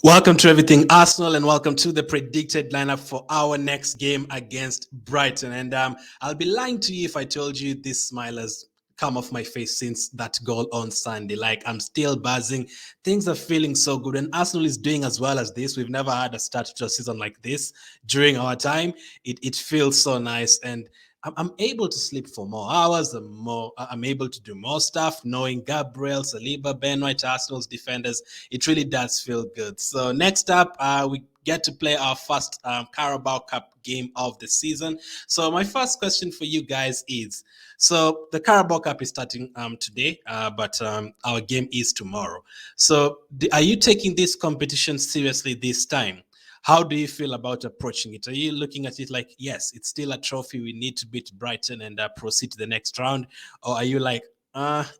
Welcome to Everything Arsenal and welcome to the predicted lineup for our next game against Brighton. And I'll be lying to you if I told you this smile has come off my face since that goal on Sunday. Like, I'm still buzzing. Things are feeling so good. And Arsenal is doing as well as this. We've never had a start to a season like this during our time. It feels so nice. And I'm able to sleep for more hours. I'm able to do more stuff, knowing Gabriel, Saliba, Ben White, Arsenal's defenders. It really does feel good. So next up, we get to play our first Carabao Cup game of the season. So my first question for you guys is: so the Carabao Cup is starting today, but our game is tomorrow. So are you taking this competition seriously this time? How do you feel about approaching it? Are you looking at it like, yes, it's still a trophy, we need to beat Brighton and proceed to the next round, or are you like,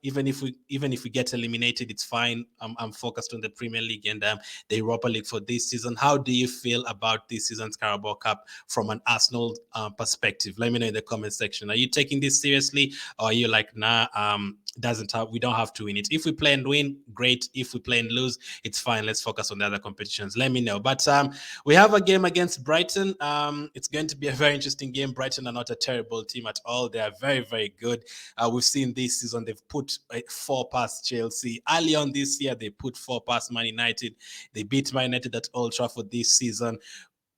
even if we get eliminated, it's fine. I'm focused on the Premier League and the Europa League for this season. How do you feel about this season's Carabao Cup from an Arsenal perspective? Let me know in the comment section. Are you taking this seriously, or are you like, nah, we don't have to win it? If we play and win, great. If we play and lose, it's fine. Let's focus on the other competitions. Let me know. But we have a game against Brighton. It's going to be a very interesting game. Brighton are not a terrible team at all. They are very, very good. We've seen this season they've put four past Chelsea. Early on this year, they put four past Man United. They beat Man United at Old Trafford this season.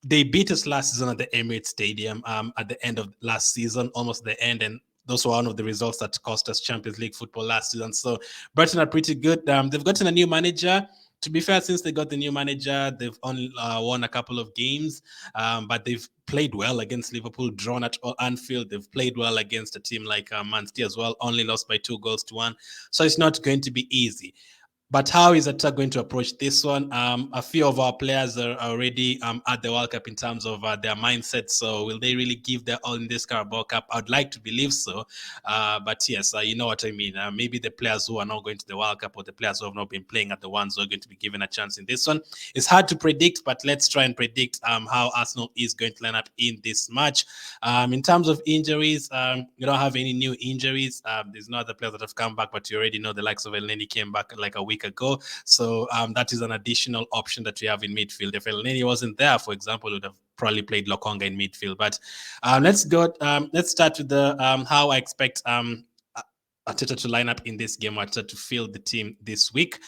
They beat us last season at the Emirates Stadium at the end of last season, almost the end, and those were one of the results that cost us Champions League football last season. So Brighton are pretty good. They've gotten a new manager. To be fair, since they got the new manager, they've only won a couple of games, but they've played well against Liverpool, drawn at Anfield. They've played well against a team like Man City as well, only lost by 2-1. So it's not going to be easy. But how is Arteta going to approach this one? A few of our players are already at the World Cup in terms of their mindset. So will they really give their all in this Carabao Cup? I'd like to believe so. But yes, you know what I mean. Maybe the players who are not going to the World Cup or the players who have not been playing are the ones who are going to be given a chance in this one. It's hard to predict, but let's try and predict how Arsenal is going to line up in this match. In terms of injuries, we don't have any new injuries. There's no other players that have come back, but you already know the likes of Neny came back like a week ago. So that is an additional option that we have in midfield. If Neny wasn't there, for example, we would have probably played Lokonga in midfield. But let's go. Let's start with the how I expect Arteta to line up in this game, Arteta to field the team this week.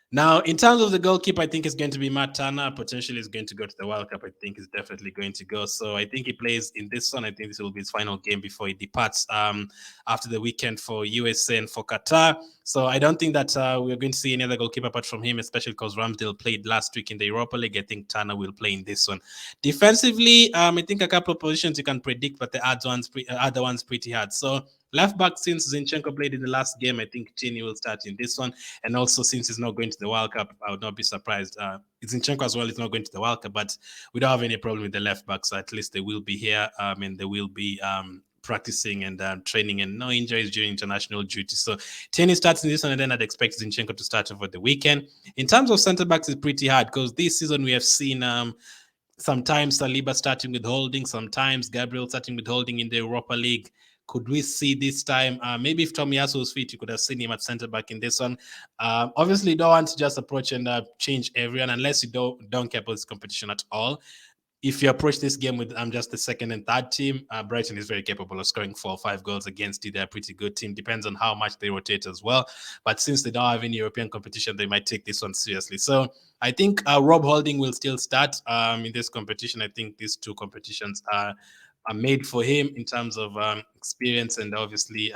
Now, in terms of the goalkeeper, I think it's going to be Matt Turner. Potentially is going to go to the World Cup. I think he's definitely going to go. So I think he plays in this one. I think this will be his final game before he departs after the weekend for USA and for Qatar. So I don't think that we're going to see any other goalkeeper apart from him, especially because Ramsdale played last week in the Europa League. I think Turner will play in this one. Defensively, I think a couple of positions you can predict, but the other ones pretty hard. So left back, since Zinchenko played in the last game, I think Neny will start in this one. And also, since he's not going to the World Cup, I would not be surprised. Zinchenko as well is not going to the World Cup, but we don't have any problem with the left back. So at least they will be here and they will be practicing and training, and no injuries during international duty. So Neny starts in this one, and then I'd expect Zinchenko to start over the weekend. In terms of centre backs, it's pretty hard because this season we have seen sometimes Saliba starting with Holding, sometimes Gabriel starting with Holding in the Europa League. Could we see this time? Maybe if Tomiyasu was fit, you could have seen him at centre back in this one. Obviously, you don't want to just approach and change everyone unless you don't care about this competition at all. If you approach this game with just the second and third team, Brighton is very capable of scoring 4 or 5 goals against you. They're a pretty good team. Depends on how much they rotate as well. But since they don't have any European competition, they might take this one seriously. So I think Rob Holding will still start in this competition. I think these two competitions are made for him in terms of experience and obviously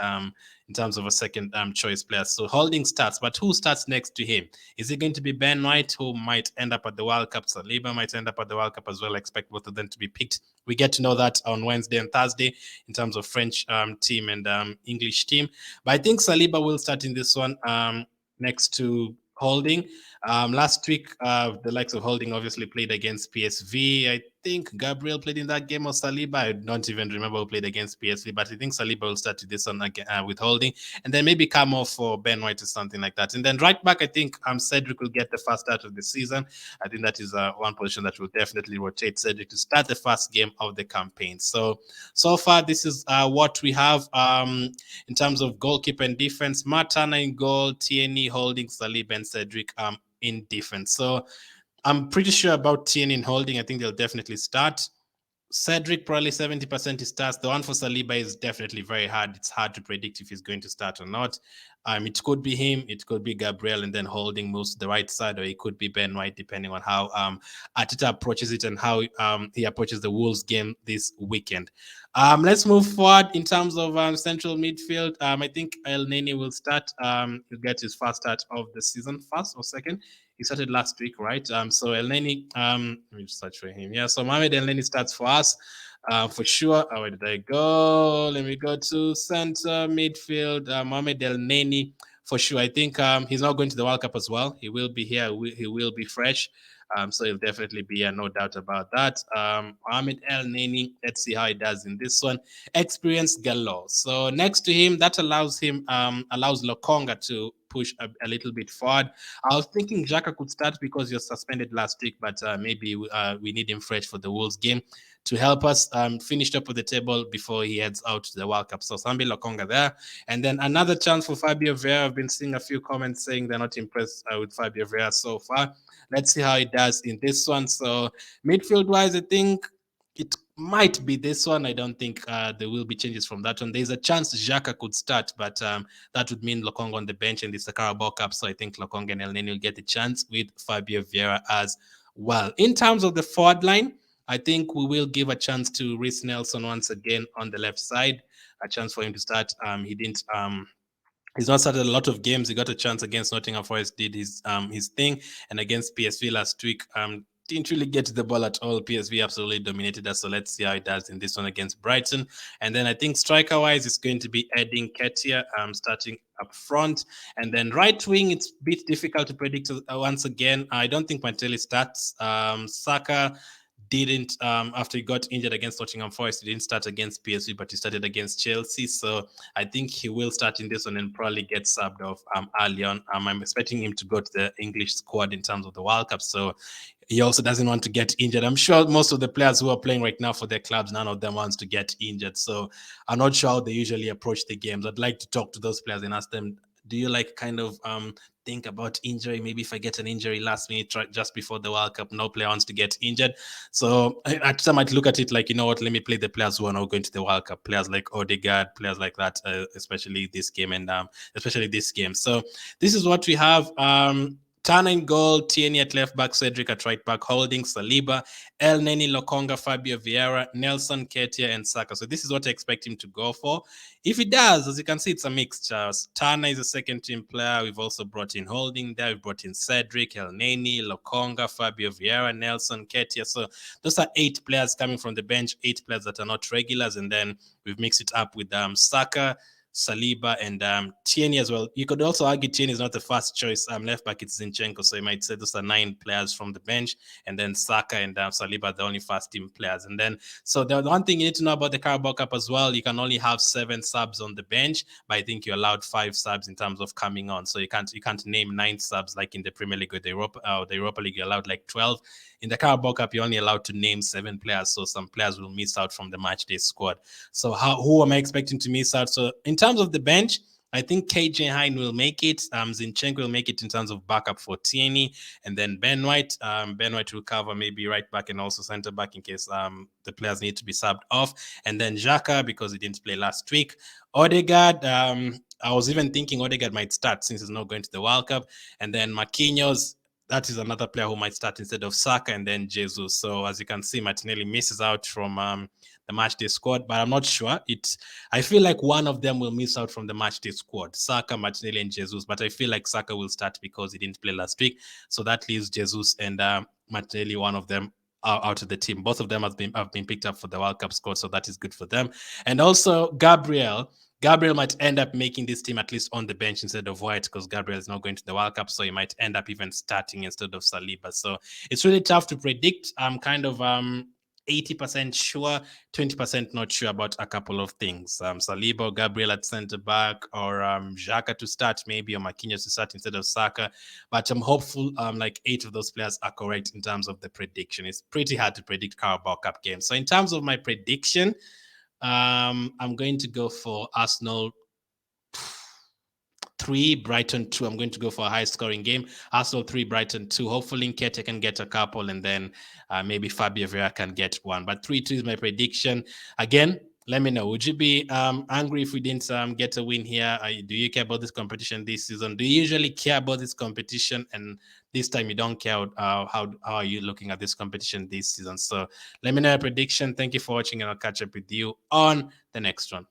in terms of a second choice player. So Holding starts, but who starts next to him? Is it going to be Ben White, who might end up at the World Cup? Saliba might end up at the World Cup as well. I expect both of them to be picked. We get to know that on Wednesday and Thursday in terms of French team and English team. But I think Saliba will start in this one next to Holding. Last week, the likes of Holding obviously played against PSV. I think Gabriel played in that game, or Saliba. I don't even remember who played against PSV, but I think Saliba will start with this one again, with Holding, and then maybe come off for Ben White or something like that. And then right back, I think Cedric will get the first start of the season. I think that is one position that will definitely rotate Cedric to start the first game of the campaign. So far, this is what we have in terms of goalkeeper and defense. Matt Turner in goal, Neny, Holding, Saliba, and Cedric in defense. So I'm pretty sure about Tierney in holding. I think they'll definitely start. Cedric probably 70% he starts. The one for Saliba is definitely very hard. It's hard to predict if he's going to start or not. It could be him, it could be Gabriel, and then holding moves to the right side, or it could be Ben White, depending on how Arteta approaches it and how he approaches the Wolves game this weekend. Let's move forward in terms of central midfield. I think Neny will start. He'll get his first start of the season, first or second. He started last week, right? So Neny, let me search for him. Yeah, so Mohamed Neny starts for us. For sure. Where did I go? Let me go to center midfield. Mohamed Neny, for sure. I think he's not going to the World Cup as well. He will be here. He will be fresh. So he'll definitely be here, no doubt about that. Mohamed Neny, let's see how he does in this one. Experience galore. So next to him, that allows Lokonga to push a little bit forward. I was thinking Xhaka could start because he was suspended last week, but maybe we need him fresh for the Wolves game to help us finish up with the table before he heads out to the World Cup. So Sambi Lokonga there. And then another chance for Fabio Vieira. I've been seeing a few comments saying they're not impressed with Fabio Vieira so far. Let's see how he does in this one. So midfield-wise, I think it might be this one. I don't think there will be changes from that one. There's a chance Xhaka could start, but that would mean Lokonga on the bench, and it's the Carabo Cup. So I think Lokonga and Neny will get the chance with Fabio Vieira as well. In terms of the forward line, I think we will give a chance to Reece Nelson once again on the left side, a chance for him to start. He didn't. He's not started a lot of games. He got a chance against Nottingham Forest, did his thing, and against PSV last week, didn't really get to the ball at all. PSV absolutely dominated us. So let's see how he does in this one against Brighton. And then I think striker-wise, it's going to be Cedric and Nketiah starting up front. And then right wing, it's a bit difficult to predict once again. I don't think Martinelli starts. Saka didn't after he got injured against Nottingham Forest. He didn't start against PSV, but he started against Chelsea. So I think he will start in this one and probably get subbed off early on. I'm expecting him to go to the English squad in terms of the World Cup. So he also doesn't want to get injured. I'm sure most of the players who are playing right now for their clubs, none of them wants to get injured. So I'm not sure how they usually approach the games. I'd like to talk to those players and ask them, do you like kind of think about injury? Maybe if I get an injury last minute, just before the World Cup, no player wants to get injured. So I might look at it like, you know what, let me play the players who are not going to the World Cup, players like Odegaard, players like that, especially this game and especially this game. So this is what we have. Tana in goal, Tierney at left back, Cedric at right back, holding Saliba, Neny, Lokonga, Fabio Vieira, Nelson, Nketiah, and Saka. So this is what I expect him to go for. If he does, as you can see, it's a mixture. Tana is a second team player. We've also brought in Holding there. We've brought in Cedric, Neny, Lokonga, Fabio Vieira, Nelson, Nketiah. So those are 8 players coming from the bench, 8 players that are not regulars. And then we've mixed it up with Saka, Saliba, and Tierney as well. You could also argue Tierney is not the first choice. Left back, it's Zinchenko. So you might say those are 9 players from the bench. And then Saka and Saliba are the only first team players. And then, so the one thing you need to know about the Carabo Cup as well, you can only have 7 subs on the bench, but I think you're allowed 5 subs in terms of coming on. So you can't name 9 subs like in the Premier League or the Europa League, you're allowed like 12. In the Carabo Cup, you're only allowed to name 7 players. So some players will miss out from the matchday squad. So who am I expecting to miss out? So in terms of the bench, I think KJ Hein will make it. Zinchenko will make it in terms of backup for Tierney. And then Ben White. Ben White will cover maybe right back and also center back in case the players need to be subbed off. And then Xhaka, because he didn't play last week. Odegaard, I was even thinking Odegaard might start since he's not going to the World Cup. And then Marquinhos, that is another player who might start instead of Saka, and then Jesus. So as you can see, Martinelli misses out from the matchday squad, but I'm not sure. I feel like one of them will miss out from the matchday squad, Saka, Martinelli, and Jesus. But I feel like Saka will start because he didn't play last week. So that leaves Jesus and Martinelli, one of them, out of the team. Both of them have been picked up for the World Cup squad, so that is good for them. And also Gabriel might end up making this team at least on the bench instead of White, because Gabriel is not going to the World Cup, so he might end up even starting instead of Saliba. So it's really tough to predict. I'm kind of 80% sure, 20% not sure about a couple of things. Saliba or Gabriel at centre back, or Xhaka to start maybe, or Marquinhos to start instead of Saka. But I'm hopeful like 8 of those players are correct in terms of the prediction. It's pretty hard to predict Carabao Cup games. So in terms of my prediction, I'm going to go for Arsenal 3, Brighton 2. I'm going to go for a high-scoring game. Arsenal 3, Brighton 2. Hopefully, Nketiah can get a couple, and then maybe Fabio Vieira can get one. But 3-2 is my prediction. Again, let me know. Would you be angry if we didn't get a win here? Do you care about this competition this season? Do you usually care about this competition? And this time you don't care. How are you looking at this competition this season? So let me know your prediction. Thank you for watching, and I'll catch up with you on the next one.